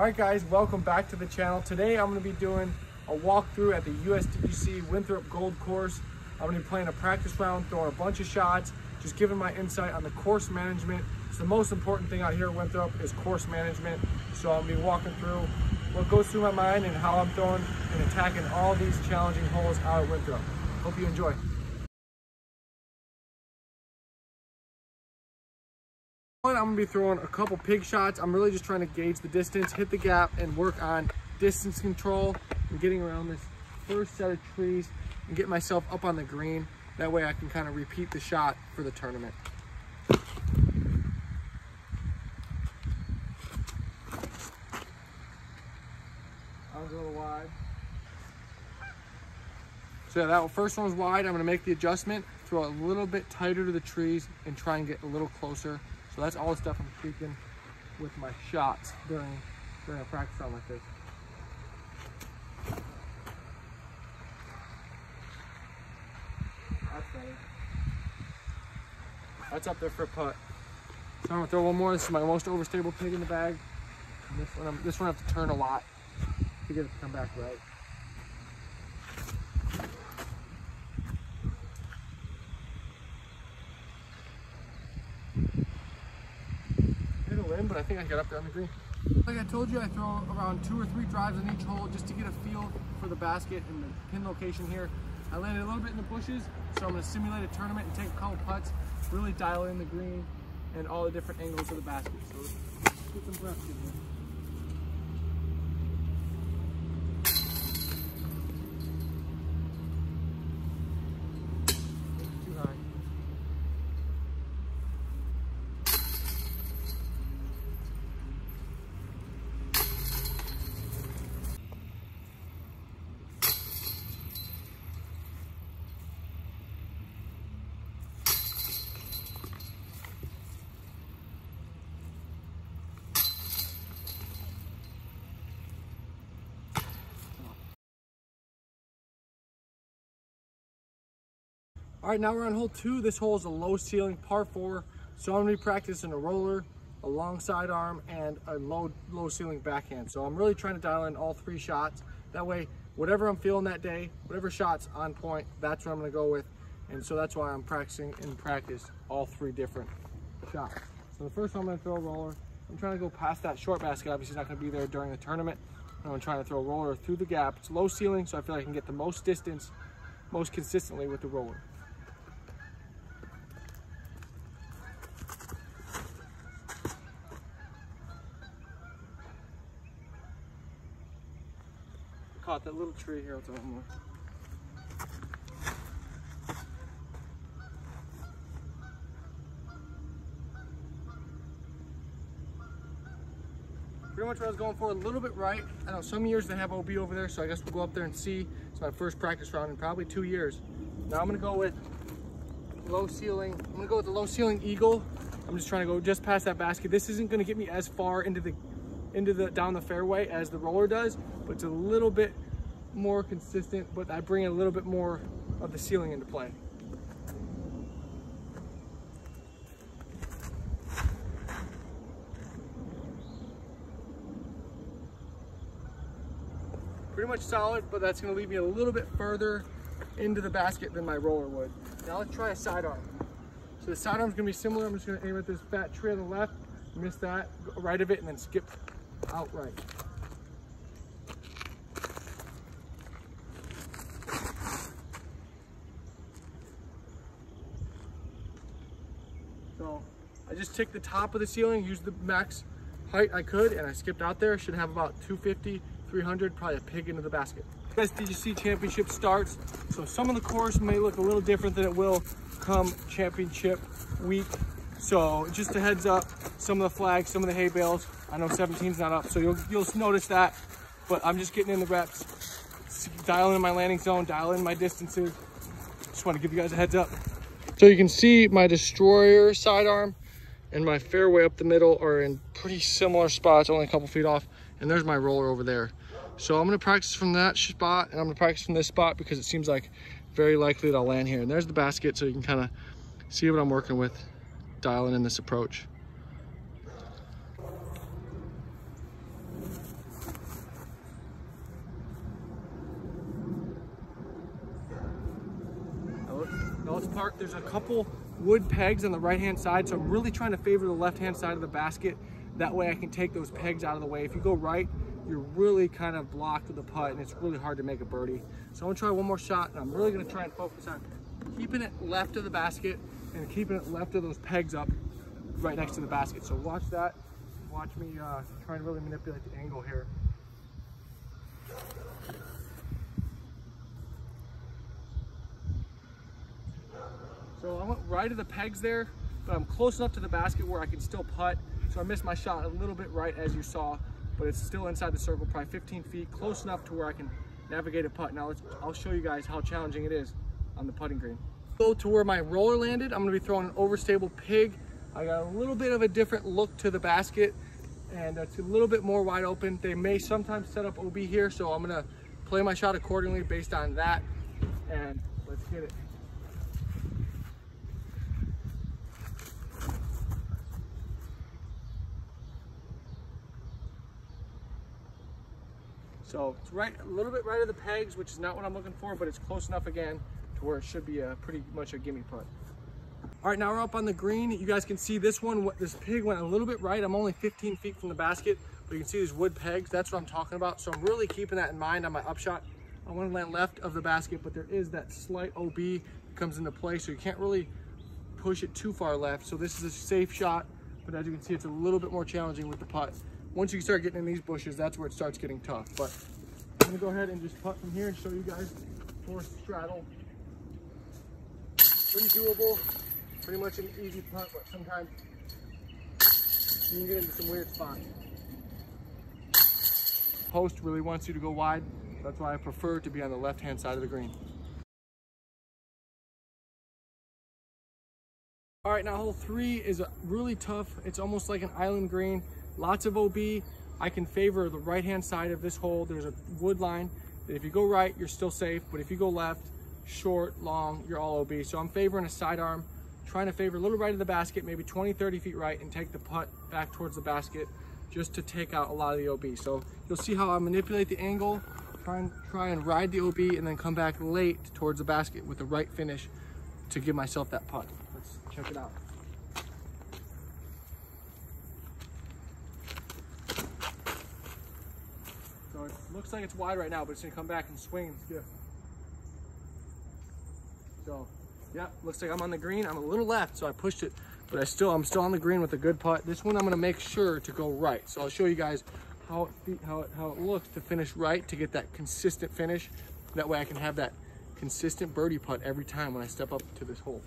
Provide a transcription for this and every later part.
Alright guys, welcome back to the channel. Today I'm going to be doing a walkthrough at the USDGC Winthrop Gold Course. I'm going to be playing a practice round, throwing a bunch of shots, just giving my insight on the course management. It's the most important thing out here at Winthrop is course management. So I'm going to be walking through what goes through my mind and how I'm throwing and attacking all these challenging holes out at Winthrop. Hope you enjoy. I'm going to be throwing a couple pig shots. I'm really just trying to gauge the distance, hit the gap, and work on distance control and getting around this first set of trees and get myself up on the green. That way I can kind of repeat the shot for the tournament. I was a little wide. So yeah, that first one was wide. I'm going to make the adjustment, throw a little bit tighter to the trees, and try and get a little closer. So that's all the stuff I'm tweaking with my shots during a practice round like this. That's better. That's up there for a putt. So I'm gonna throw one more. This is my most overstable pig in the bag. And this one I have to turn a lot to get it to come back right. But I think I got up there on the green. Like I told you, I throw around 2 or 3 drives on each hole just to get a feel for the basket and the pin location here. I landed a little bit in the bushes, so I'm going to simulate a tournament and take a couple putts, really dial in the green and all the different angles of the basket. So let's get some breath in here. Too high. All right, now we're on hole 2. This hole is a low ceiling par 4. So I'm gonna be practicing a roller, a long sidearm, and a low ceiling backhand. So I'm really trying to dial in all 3 shots. That way, whatever I'm feeling that day, whatever shot's on point, that's what I'm gonna go with. And so that's why I'm practicing in practice all 3 different shots. So the first one I'm gonna throw a roller. I'm trying to go past that short basket. Obviously, it's not gonna be there during the tournament. I'm trying to throw a roller through the gap. It's low ceiling, so I feel like I can get the most distance, most consistently with the roller. Caught that little tree here. I'll throw one more. Pretty much what I was going for, a little bit right. I know some years they have OB over there, so I guess we'll go up there and see. It's my first practice round in probably 2 years. Now I'm gonna go with low ceiling. I'm gonna go with the low ceiling eagle. I'm just trying to go just past that basket. This isn't gonna get me as far into the down the fairway as the roller does, but it's a little bit more consistent, but I bring a little bit more of the ceiling into play. Pretty much solid, but that's going to leave me a little bit further into the basket than my roller would. Now let's try a sidearm. So the sidearm is going to be similar. I'm just going to aim at this fat tree on the left, miss that, go right of it, and then skip outright. So I just took the top of the ceiling, used the max height I could, and I skipped out there. Should have about 250, 300, probably a pig into the basket. USDGC championship starts, so some of the course may look a little different than it will come championship week. So just a heads up, some of the flags, some of the hay bales, I know 17's not up, so you'll notice that, but I'm just getting in the reps, dialing in my landing zone, dialing in my distances. Just want to give you guys a heads up. So you can see my destroyer sidearm and my fairway up the middle are in pretty similar spots, only a couple feet off, and there's my roller over there. So I'm going to practice from that spot, and I'm going to practice from this spot because it seems like very likely that I'll land here. And there's the basket, so you can kind of see what I'm working with, dialing in this approach. Now let's park. There's a couple wood pegs on the right-hand side, so I'm really trying to favor the left-hand side of the basket. That way I can take those pegs out of the way. If you go right, you're really kind of blocked with the putt, and it's really hard to make a birdie. So I'm gonna try one more shot, and I'm really gonna try and focus on keeping it left of the basket and keeping it left of those pegs up right next to the basket. So watch that. Watch me try and really manipulate the angle here. So I went right of the pegs there, but I'm close enough to the basket where I can still putt. So I missed my shot a little bit right, as you saw, but it's still inside the circle, probably 15 feet, close enough to where I can navigate a putt. Now I'll show you guys how challenging it is on the putting green. Go to where my roller landed. I'm gonna be throwing an overstable pig. I got a little bit of a different look to the basket, and it's a little bit more wide open. They may sometimes set up OB here, so I'm gonna play my shot accordingly based on that, and let's get it. So it's right, a little bit right of the pegs, which is not what I'm looking for, but it's close enough again to where it should be pretty much a gimme putt. All right, now we're up on the green. You guys can see this one, this pig went a little bit right. I'm only 15 feet from the basket, but you can see these wood pegs. That's what I'm talking about. So I'm really keeping that in mind on my upshot. I want to land left of the basket, but there is that slight OB that comes into play, so you can't really push it too far left. So this is a safe shot, but as you can see, it's a little bit more challenging with the putt. Once you start getting in these bushes, that's where it starts getting tough. But I'm gonna go ahead and just putt from here and show you guys force straddle. Pretty doable, pretty much an easy putt, but sometimes you can get into some weird spots. Post really wants you to go wide. That's why I prefer to be on the left-hand side of the green. All right, now hole 3 is really tough. It's almost like an island green. Lots of OB. I can favor the right-hand side of this hole. There's a wood line that if you go right, you're still safe, but if you go left, short, long, you're all OB. So I'm favoring a sidearm, trying to favor a little right of the basket, maybe 20, 30 feet right, and take the putt back towards the basket just to take out a lot of the OB. So you'll see how I manipulate the angle, try and ride the OB, and then come back late towards the basket with the right finish to give myself that putt. Let's check it out. So it looks like it's wide right now, but it's gonna come back and swing and skip. So yeah, looks like I'm on the green. I'm a little left, so I pushed it, but I'm still on the green with a good putt. This one I'm gonna make sure to go right. So I'll show you guys how it looks to finish right, to get that consistent finish. That way I can have that consistent birdie putt every time when I step up to this hole.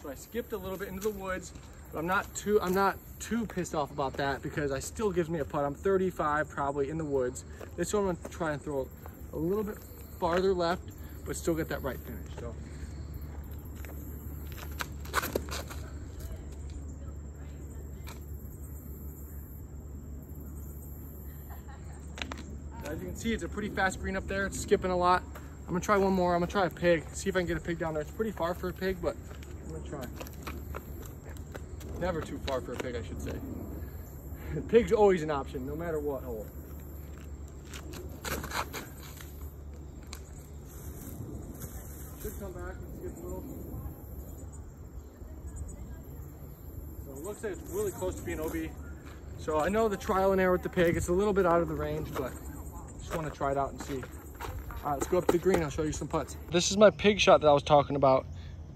So I skipped a little bit into the woods, but I'm not too pissed off about that because it still gives me a putt. I'm 35 probably in the woods. This one I'm gonna try and throw a little bit farther left, but still get that right finish. So as you can see, it's a pretty fast green up there. It's skipping a lot. I'm gonna try one more. I'm gonna try a pig, see if I can get a pig down there. It's pretty far for a pig, but I'm gonna try. Never too far for a pig, I should say. Pig's always an option, no matter what hole. Should come back and skip a little. So it looks like it's really close to being OB. So I know the trial and error with the pig, it's a little bit out of the range, but just want to try it out and see. All right, let's go up to the green. I'll show you some putts. This is my pig shot that I was talking about.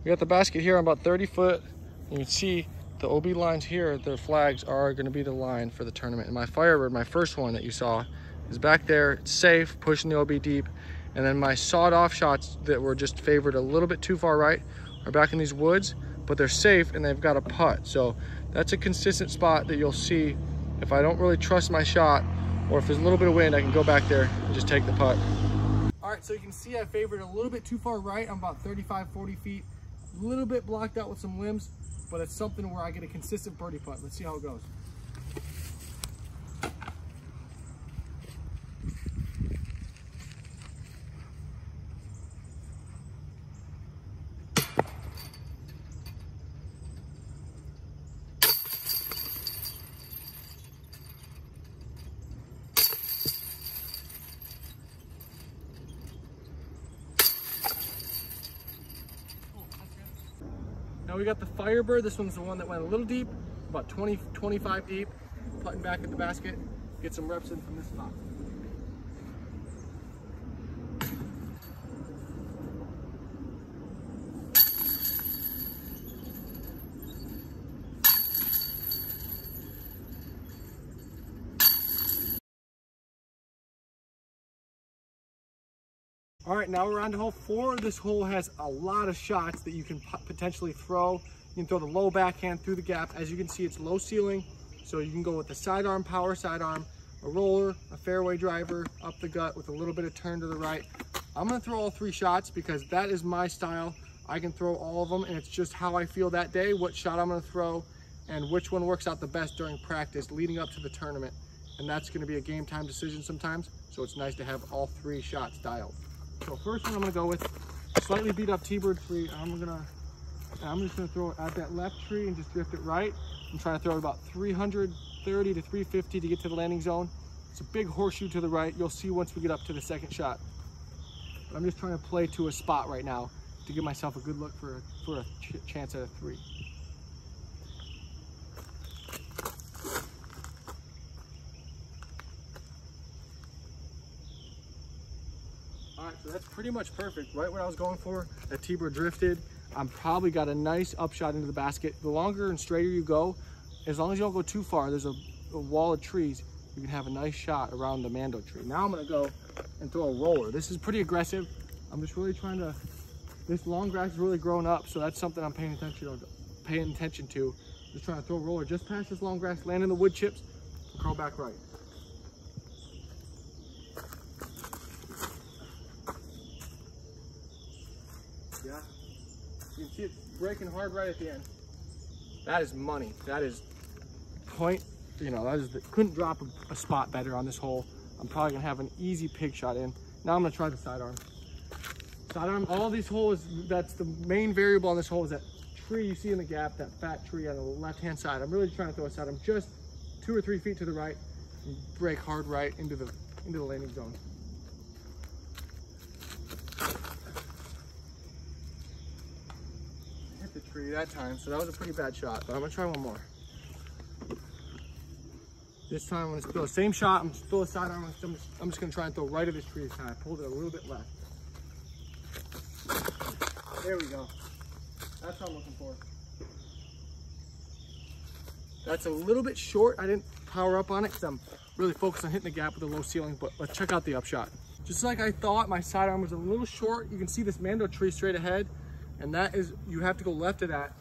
We got the basket here. I'm about 30 foot. You can see the OB lines here, their flags are going to be the line for the tournament. And my Firebird, my first one that you saw, is back there. It's safe, pushing the OB deep. And then my sawed-off shots that were just favored a little bit too far right are back in these woods, but they're safe and they've got a putt. So that's a consistent spot that you'll see. If I don't really trust my shot, or if there's a little bit of wind, I can go back there and just take the putt. All right, so you can see I favored a little bit too far right. I'm about 35, 40 feet. A little bit blocked out with some limbs, but it's something where I get a consistent birdie putt. Let's see how it goes. Now we got the Firebird. This one's the one that went a little deep, about 20, 25 deep. Putting back at the basket, get some reps in from this spot. All right, now we're on to hole 4. This hole has a lot of shots that you can potentially throw. You can throw the low backhand through the gap. As you can see, it's low ceiling, so you can go with the sidearm, power sidearm, a roller, a fairway driver, up the gut with a little bit of turn to the right. I'm gonna throw all 3 shots because that is my style. I can throw all of them, and it's just how I feel that day, what shot I'm gonna throw, and which one works out the best during practice leading up to the tournament. And that's gonna be a game time decision sometimes, so it's nice to have all 3 shots dialed. So first one I'm gonna go with slightly beat up T-bird tree. I'm just gonna throw it at that left tree and just drift it right. I'm trying to throw it about 330 to 350 to get to the landing zone. It's a big horseshoe to the right. You'll see once we get up to the second shot. But I'm just trying to play to a spot right now to give myself a good look for a chance at a 3. All right, so that's pretty much perfect. Right what I was going for. That T-bird drifted. I'm probably got a nice upshot into the basket. The longer and straighter you go, as long as you don't go too far, there's a wall of trees, you can have a nice shot around the Mando tree. Now I'm gonna go and throw a roller. This is pretty aggressive. I'm just really trying to, this long grass is really grown up, so that's something I'm paying attention to. Just trying to throw a roller just past this long grass, land in the wood chips, and curl back right. Yeah, you can see it breaking hard right at the end. That is money. That is point, you know, couldn't drop a spot better on this hole. I'm probably gonna have an easy pig shot in. Now I'm gonna try the sidearm. Sidearm, all these holes, that's the main variable on this hole is that tree you see in the gap, that fat tree on the left-hand side. I'm really trying to throw a sidearm just 2 or 3 feet to the right and break hard right into the landing zone. Hit the tree that time, so that was a pretty bad shot, but I'm gonna try one more. This time I'm gonna throw the same shot. I'm just throw a sidearm. I'm just gonna try and throw right at this tree this time. I pulled it a little bit left. There we go. That's what I'm looking for. That's a little bit short. I didn't power up on it because I'm really focused on hitting the gap with the low ceiling, but let's check out the upshot. Just like I thought, my sidearm was a little short. You can see this Mando tree straight ahead, and that is, you have to go left of that,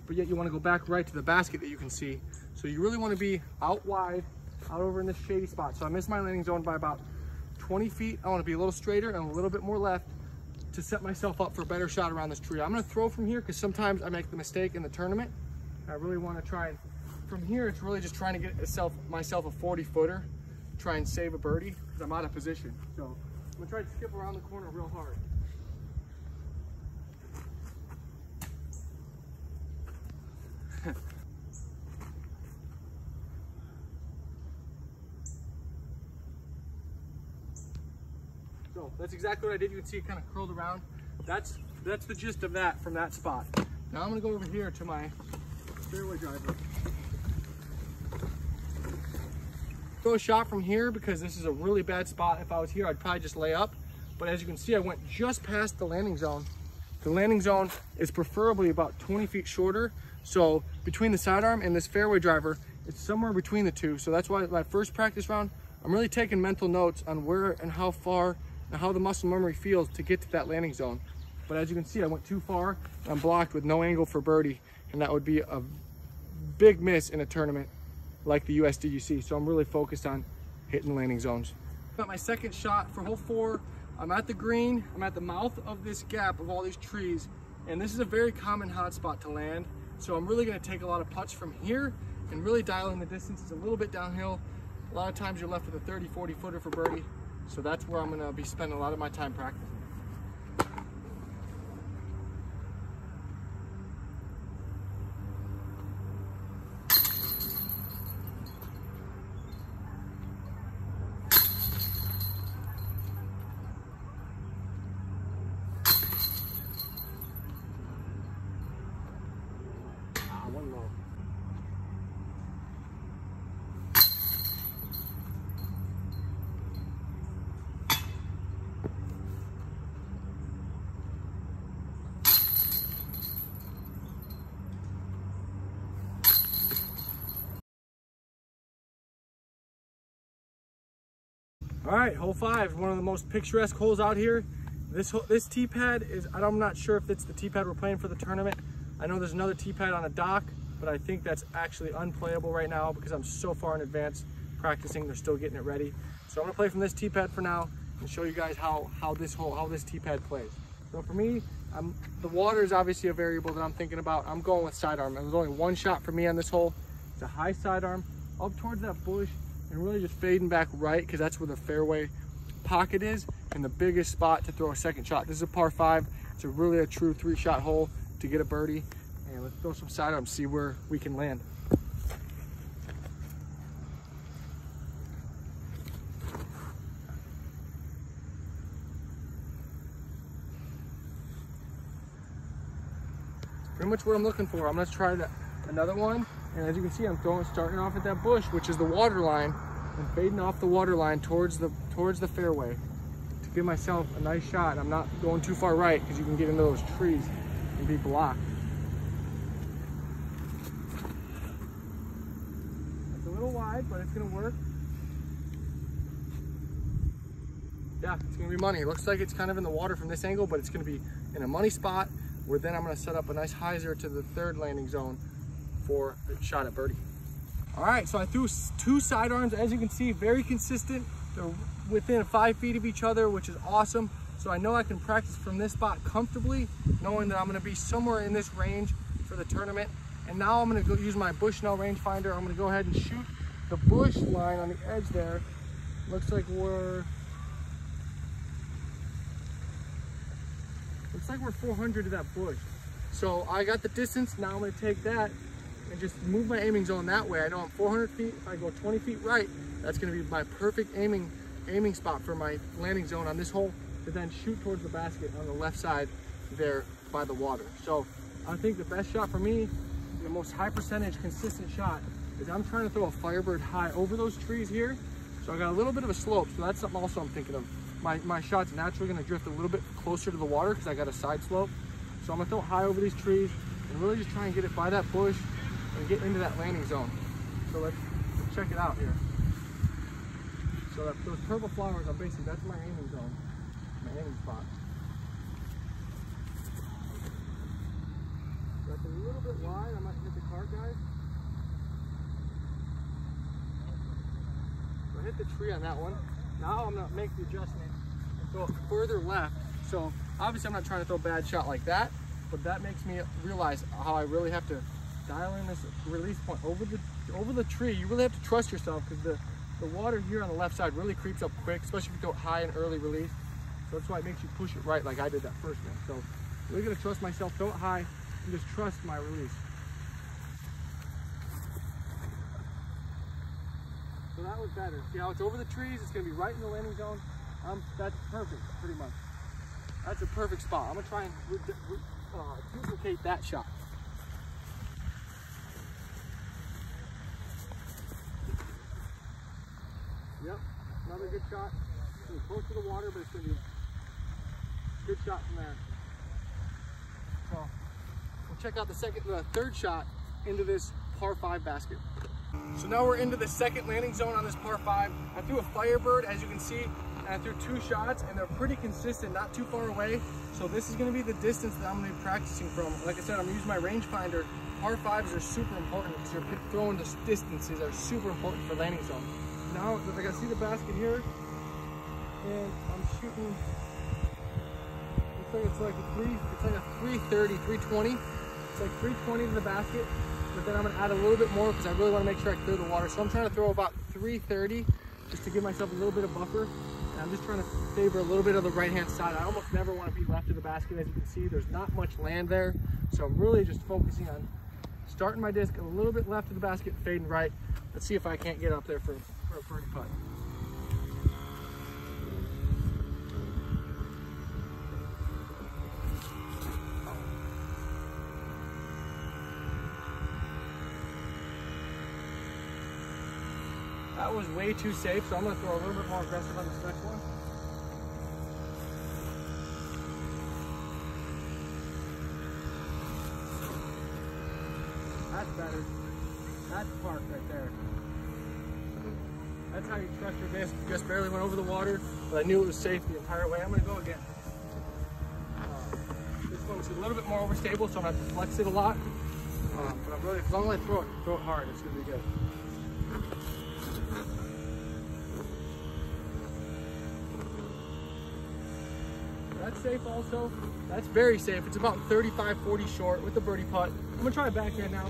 but yet you wanna go back right to the basket that you can see. So you really wanna be out wide, out over in this shady spot. So I missed my landing zone by about 20 feet. I wanna be a little straighter and a little bit more left to set myself up for a better shot around this tree. I'm gonna throw from here because sometimes I make the mistake in the tournament. I really wanna try and, from here, it's really just trying to get myself a 40-footer, try and save a birdie because I'm out of position. So I'm gonna try to skip around the corner real hard. So that's exactly what I did. You can see it kind of curled around. That's the gist of that from that spot. Now I'm gonna go over here to my fairway driver. Throw a shot from here because this is a really bad spot. If I was here, I'd probably just lay up. But as you can see, I went just past the landing zone. The landing zone is preferably about 20 feet shorter. So between the sidearm and this fairway driver, it's somewhere between the two. So that's why my first practice round, I'm really taking mental notes on where and how far and how the muscle memory feels to get to that landing zone. But as you can see, I went too far and I'm blocked with no angle for birdie. And that would be a big miss in a tournament like the USDGC. So I'm really focused on hitting landing zones. Got my second shot for hole 4. I'm at the green. I'm at the mouth of this gap of all these trees. And this is a very common hot spot to land. So I'm really gonna take a lot of putts from here and really dial in the distance. It's a little bit downhill. A lot of times you're left with a 30, 40 footer for birdie. So that's where I'm gonna be spending a lot of my time practicing. All right, hole 5, one of the most picturesque holes out here. This tee pad is, I'm not sure if it's the tee pad we're playing for the tournament. I know there's another tee pad on a dock, but I think that's actually unplayable right now because I'm so far in advance practicing. They're still getting it ready. So I'm gonna play from this tee pad for now and show you guys how this tee pad plays. So for me, the water is obviously a variable that I'm thinking about. I'm going with sidearm. There's only one shot for me on this hole. It's a high sidearm up towards that bush and really just fading back right because that's where the fairway pocket is and the biggest spot to throw a second shot. This is a par 5. It's really a true 3-shot hole to get a birdie. And let's throw some sidearm, see where we can land. Pretty much what I'm looking for. I'm gonna try another one, and as you can see, I'm starting off at that bush, which is the water line, and fading off the water line towards the fairway to give myself a nice shot. I'm not going too far right because you can get into those trees and be blocked. It's a little wide, but it's gonna work. Yeah, it's gonna be money. It looks like it's kind of in the water from this angle, but it's gonna be in a money spot where then I'm gonna set up a nice hyzer to the 3rd landing zone for a shot at birdie. All right, so I threw 2 sidearms. As you can see, very consistent. They're within 5 feet of each other, which is awesome. So I know I can practice from this spot comfortably, knowing that I'm gonna be somewhere in this range for the tournament. And now I'm gonna go use my Bushnell rangefinder. I'm gonna go ahead and shoot the bush line on the edge there. Looks like we're 400 to that bush. So I got the distance. Now I'm gonna take that and just move my aiming zone that way. I know I'm 400 feet. If I go 20 feet right, that's gonna be my perfect aiming spot for my landing zone on this hole to then shoot towards the basket on the left side there by the water. So I think the best shot for me, the most high percentage consistent shot, is I'm trying to throw a Firebird high over those trees here. So I got a little bit of a slope, so that's something also I'm thinking of. My shot's naturally gonna drift a little bit closer to the water because I got a side slope. So I'm gonna throw it high over these trees and really just try and get it by that bush and get into that landing zone. So let's check it out here. So those purple flowers are basically, that's my aiming zone, my aiming spot. That's a little bit wide. I might hit the cart, guys. So I hit the tree on that one. Now I'm gonna make the adjustment and throw it further left. So obviously I'm not trying to throw a bad shot like that, but that makes me realize how I really have to dial in this release point over the tree. You really have to trust yourself because the water here on the left side really creeps up quick, especially if you throw it high and early release. So that's why it makes you push it right like I did that first one. So really gonna trust myself, throw it high, and just trust my release. So that was better. See how it's over the trees? It's gonna be right in the landing zone. That's perfect, pretty much. That's a perfect spot. I'm gonna try and duplicate that shot. Yep, another good shot. It's gonna be close to the water, but it's gonna be a good shot from there. So we'll check out the 3rd shot into this par 5 basket. So now we're into the 2nd landing zone on this par 5. I threw a Firebird, as you can see, and I threw 2 shots, and they're pretty consistent, not too far away. So this is gonna be the distance that I'm gonna be practicing from. Like I said, I'm using my rangefinder. Par 5s are super important because you're throwing the distances are super important for landing zone. Now, like I see the basket here, and I'm shooting, it's like a 330, 320. It's like 320 to the basket. But then I'm gonna add a little bit more because I really want to make sure I clear the water. So I'm trying to throw about 330 just to give myself a little bit of buffer. And I'm just trying to favor a little bit of the right-hand side. I almost never want to be left of the basket. As you can see, there's not much land there. So I'm really just focusing on starting my disc a little bit left of the basket, fading right. Let's see if I can't get up there for a birdie putt. That was way too safe, so I'm gonna throw a little bit more aggressive on this next one. That's better. That's park right there. That's how you trust your disc. Just barely went over the water, but I knew it was safe the entire way. I'm gonna go again. This one's a little bit more overstable, so I'm gonna have to flex it a lot. But I'm really, as long as I throw it hard, it's gonna be good. That's safe also. That's very safe. It's about 35, 40 short with the birdie putt. I'm gonna try a backhand now.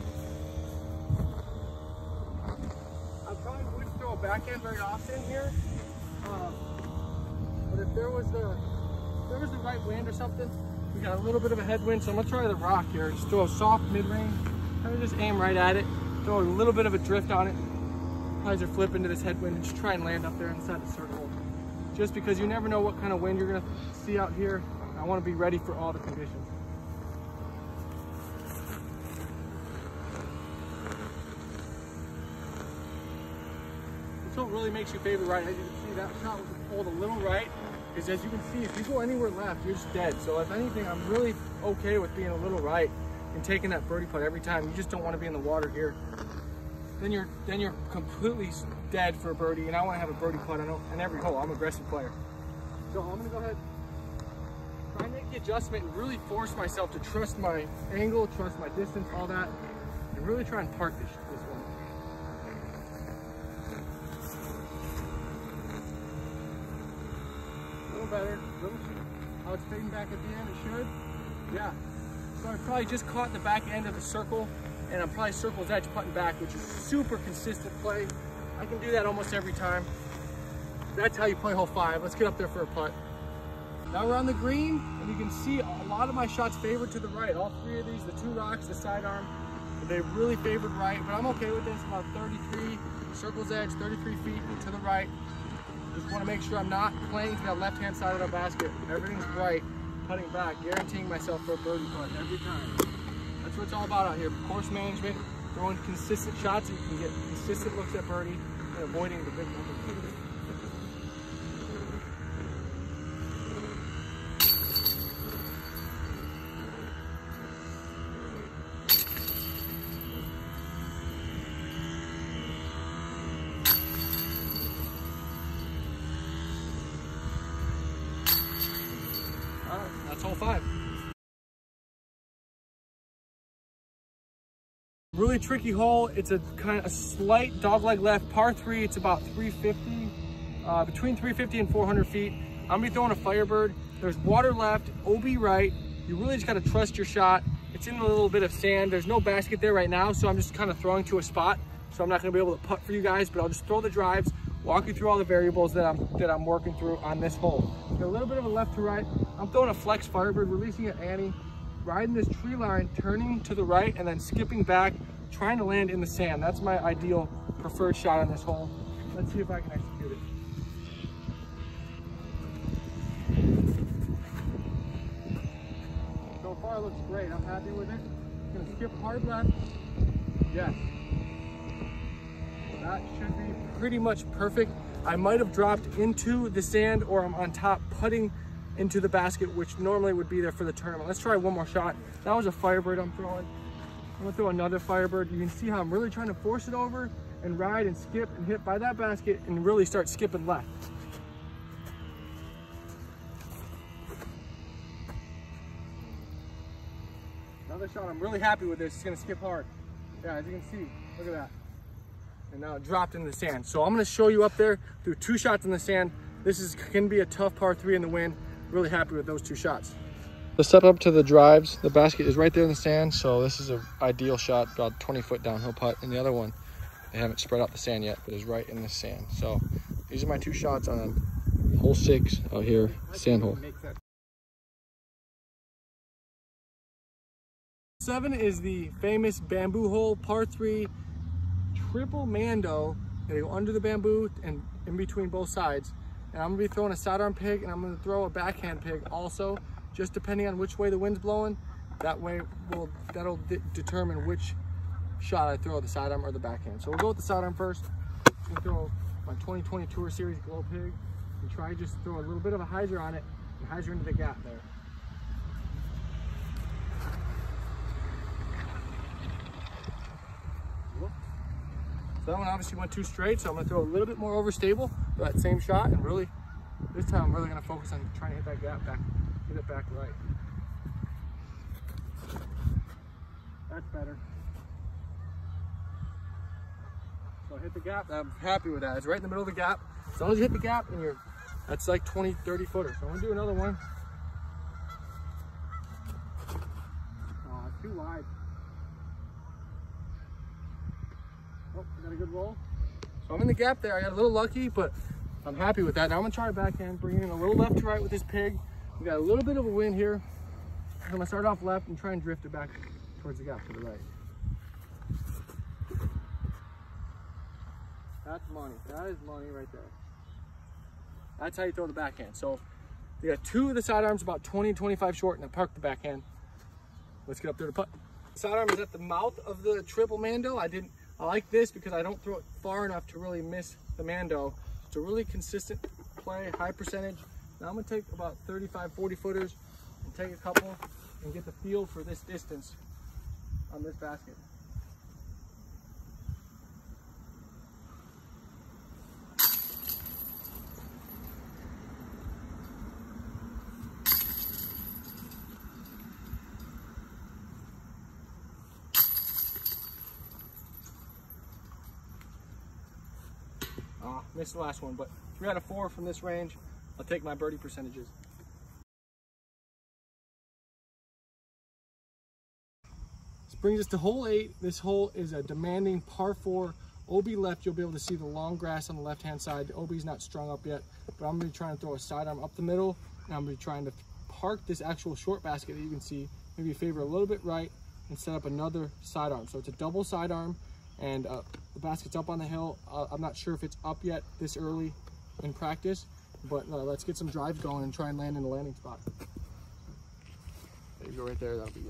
I probably wouldn't throw a backhand very often here. But if there was the right wind or something, we got a little bit of a headwind, so I'm gonna try the rock here. Just throw a soft mid-range. I'm gonna just aim right at it. Throw a little bit of a drift on it. Eyes are flip into this headwind and just try and land up there inside the circle. Just because you never know what kind of wind you're gonna see out here. I wanna be ready for all the conditions. This hole really makes you favor right. As you can see, that shot was pulled a little right. Because as you can see, if you go anywhere left, you're just dead. So if anything, I'm really okay with being a little right and taking that birdie putt every time. You just don't want to be in the water here. Then you're completely dead for a birdie, and I want to have a birdie putt on every hole. I'm an aggressive player. So I'm gonna go ahead, try and make the adjustment and really force myself to trust my angle, trust my distance, all that, and really try and park this one. A little better, how it's fading back at the end, it should. Yeah, so I probably just caught the back end of the circle, and I'm probably circle's edge putting back, which is super consistent play. I can do that almost every time. That's how you play hole 5. Let's get up there for a putt. Now we're on the green, and you can see a lot of my shots favored to the right. All 3 of these, the 2 rocks, the sidearm, they really favored right, but I'm okay with this. About 33, circle's edge, 33 feet to the right. Just want to make sure I'm not playing to that left-hand side of the basket. Everything's right, putting back, guaranteeing myself for a birdie putt every time. That's what it's all about out here. Course management, throwing consistent shots so you can get consistent looks at birdie and avoiding the big numbers. All right, that's hole 5. Really tricky hole. It's a kind of a slight dogleg left, par 3. It's about 350, between 350 and 400 feet. I'm gonna be throwing a Firebird. There's water left, OB right. You really just gotta trust your shot. It's in a little bit of sand. There's no basket there right now, so I'm just kind of throwing to a spot. So I'm not gonna be able to putt for you guys, but I'll just throw the drives, walk you through all the variables that I'm working through on this hole. Got a little bit of a left to right. I'm throwing a flex Firebird, releasing at Annie, riding this tree line, turning to the right, and then skipping back, trying to land in the sand. That's my ideal preferred shot on this hole. Let's see if I can execute it. So far it looks great. I'm happy with it. I'm gonna skip hard left. Yes. That should be pretty much perfect. I might have dropped into the sand, or I'm on top putting into the basket, which normally would be there for the tournament. Let's try one more shot. That was a Firebird I'm throwing. I'm gonna throw another Firebird. You can see how I'm really trying to force it over and ride and skip and hit by that basket and really start skipping left. Another shot. I'm really happy with this. It's gonna skip hard. Yeah, as you can see, look at that. And now it dropped in the sand. So I'm gonna show you up there through 2 shots in the sand. This is gonna be a tough par 3 in the wind. Really happy with those 2 shots. The setup to the drives, the basket is right there in the sand, so this is an ideal shot, about 20-foot downhill putt. And the other one, they haven't spread out the sand yet, but is right in the sand. So these are my 2 shots on hole 6 out here, sand hole. 7 is the famous bamboo hole, par 3, triple mando. Gonna go under the bamboo and in between both sides. And I'm gonna be throwing a sidearm pig, and I'm gonna throw a backhand pig also, just depending on which way the wind's blowing. That way, that'll determine which shot I throw, the sidearm or the backhand. So we'll go with the sidearm first. I'm gonna throw my 2020 Tour Series glow pig and try just throw a little bit of a hyzer on it and hyzer into the gap there. So that one obviously went too straight, so I'm gonna throw a little bit more overstable for that same shot, and really, this time I'm really gonna focus on trying to hit that gap back, hit it back right. That's better. So I hit the gap, I'm happy with that. It's right in the middle of the gap. As long as you hit the gap, and that's like 20, 30 footer. So I'm gonna do another one. Oh, it's too wide. Oh, I got a good roll. So I'm in the gap there. I got a little lucky, but I'm happy with that. Now I'm gonna try a backhand, bring in a little left to right with this pig. We got a little bit of a wind here. I'm gonna start off left and try and drift it back towards the gap to the right. That's money. That is money right there. That's how you throw the backhand. So you got two of the sidearms about 20, 25 short, and I park the backhand. Let's get up there to putt. Sidearm is at the mouth of the triple mando. I like this because I don't throw it far enough to really miss the mando. It's a really consistent play, high percentage. Now I'm gonna take about 35, 40 footers and take a couple and get the feel for this distance on this basket. Missed the last one, but 3 out of 4 from this range. I'll take my birdie percentages. This brings us to hole 8. This hole is a demanding par 4 OB left. You'll be able to see the long grass on the left hand side. The OB is not strung up yet, but I'm going to be trying to throw a sidearm up the middle, and I'm going to be trying to park this actual short basket that you can see, maybe favor a little bit right, and set up another sidearm. So it's a double sidearm. And the basket's up on the hill. I'm not sure if it's up yet this early in practice, but let's get some drives going and try and land in the landing spot. There you go right there, that'll be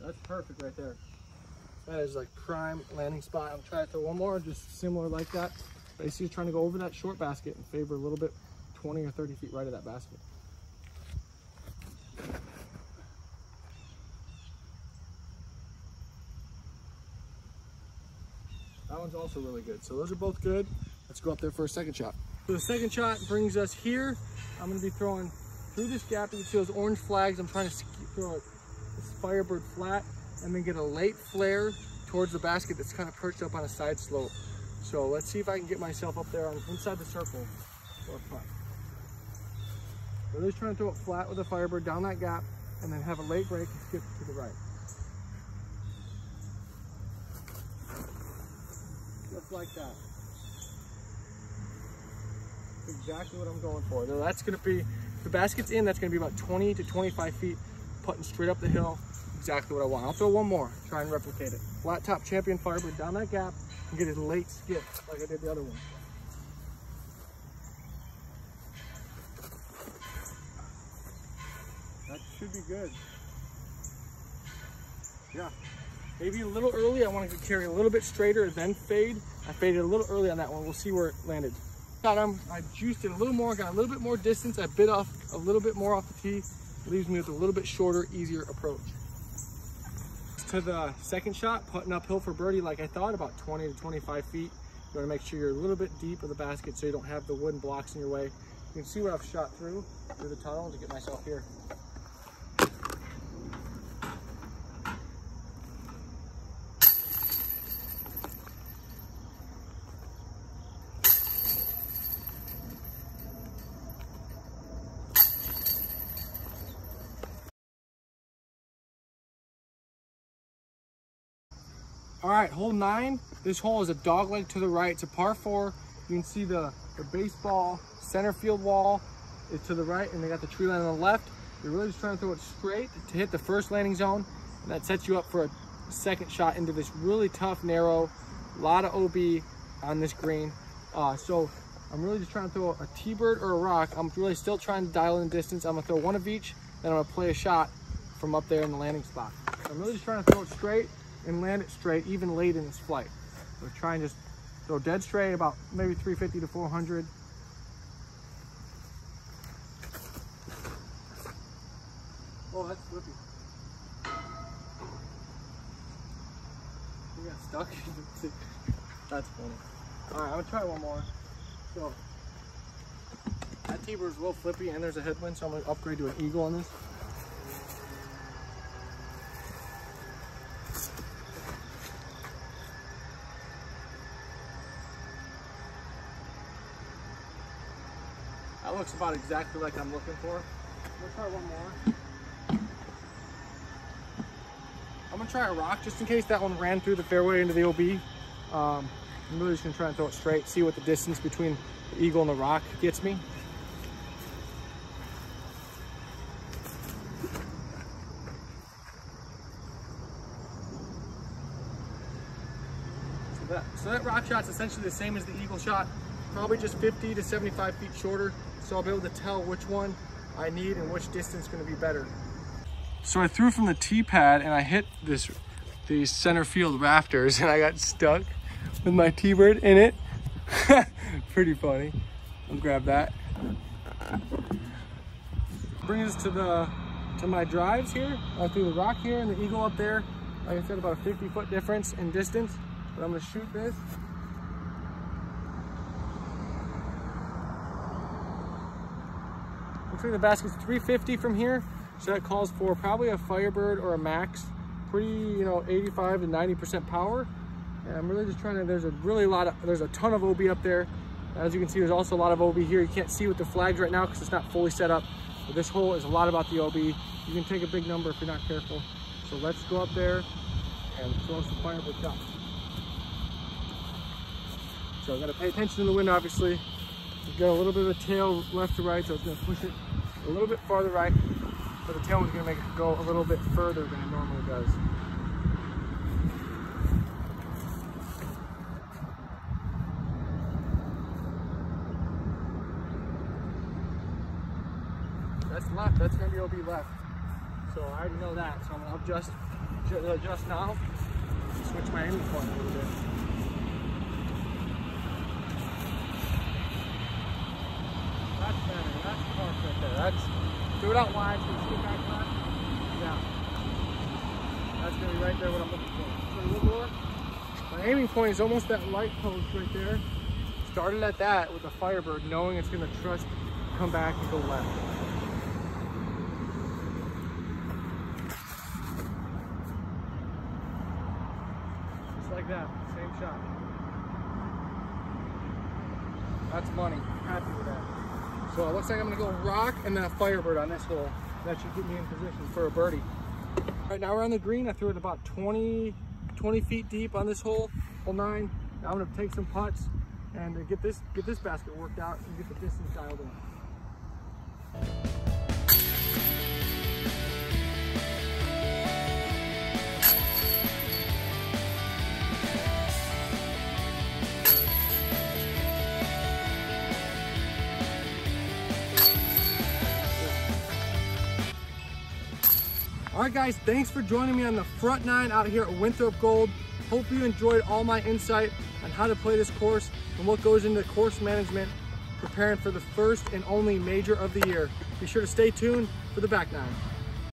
That's perfect right there. That is like prime landing spot. I'm trying to throw one more, just similar like that. Basically trying to go over that short basket and favor a little bit 20 or 30 feet right of that basket. That one's also really good. So those are both good. Let's go up there for a second shot. So the second shot brings us here. I'm gonna be throwing through this gap. You can see those orange flags. I'm trying to throw this Firebird flat and then get a late flare towards the basket that's kind of perched up on a side slope. So let's see if I can get myself up there on inside the circle for a putt. So just trying to throw it flat with a Firebird down that gap and then have a late break and skip to the right. Just like that. That's exactly what I'm going for. Now that's gonna be, if the basket's in, that's gonna be about 20 to 25 feet, putting straight up the hill. Exactly what I want. I'll throw one more, try and replicate it. Flat top champion Firebird down that gap and get a late skip like I did the other one. That should be good. Yeah, maybe a little early. I want to carry a little bit straighter, then fade. I faded a little early on that one. We'll see where it landed. I juiced it a little more, got a little bit more distance. I bit off a little bit more off the tee. It leaves me with a little bit shorter, easier approach. To the second shot, putting uphill for birdie like I thought, about 20 to 25 feet. You want to make sure you're a little bit deep of the basket so you don't have the wooden blocks in your way. You can see what I've shot through the tunnel to get myself here. All right, hole 9. This hole is a dog leg to the right. It's a par 4. You can see the baseball center field wall is to the right, and they got the tree line on the left. You're really just trying to throw it straight to hit the first landing zone, and that sets you up for a second shot into this really tough, narrow, lot of OB on this green. So I'm really just trying to throw a T-bird or a rock. I'm really still trying to dial in distance. I'm gonna throw one of each, then I'm gonna play a shot from up there in the landing spot. I'm really just trying to throw it straight and land it straight, even late in its flight. So try and just throw dead straight, about maybe 350 to 400, Oh, that's flippy. You got stuck? That's funny. Alright, I'm gonna try one more. So, that T-bird is a little flippy and there's a headwind, so I'm gonna upgrade to an eagle on this. That looks about exactly like I'm looking for. I'm gonna try one more. I'm gonna try a rock just in case that one ran through the fairway into the OB. I'm really just gonna try and throw it straight, see what the distance between the eagle and the rock gets me. So that rock shot's essentially the same as the eagle shot, probably just 50 to 75 feet shorter. So I'll be able to tell which one I need and which distance is going to be better. So I threw from the tee pad and I hit these center field rafters and I got stuck with my T-bird in it. Pretty funny. I'll grab that. Bring us to my drives here. I threw the rock here and the eagle up there. Like I said, about a 50-foot difference in distance. But I'm going to shoot this. Looks like the basket's 350 from here, so that calls for probably a Firebird or a Max. Pretty, 85 to 90% power. And I'm really just trying to, there's a ton of OB up there. As you can see, there's also a lot of OB here. You can't see with the flags right now because it's not fully set up. But this hole is a lot about the OB. You can take a big number if you're not careful. So let's go up there and throw some Firebird shots. So I've got to pay attention to the wind, obviously. We've got a little bit of a tail left to right, so it's going to push it a little bit farther right, but the tail is going to make it go a little bit further than it normally does. That's left, that's going to be OB left. So I already know that, so I'm going to adjust now, switch my aiming point a little bit. That's better. That's perfect there. That's, do it out wide so you see it back left. Yeah. That's going to be right there what I'm looking for. So a little more. My aiming point is almost that light post right there. Started at that with a Firebird, knowing it's going to trust, come back and go left. Just like that. Same shot. That's money. Happy with that. So it looks like I'm gonna go rock and then a Firebird on this hole. That should get me in position for a birdie. All right, now we're on the green. I threw it about 20 feet deep on this hole, hole 9. Now I'm gonna take some putts and get this basket worked out and get the distance dialed in. All right, guys, thanks for joining me on the front 9 out here at Winthrop Gold. Hope you enjoyed all my insight on how to play this course and what goes into course management, preparing for the first and only major of the year. Be sure to stay tuned for the back 9.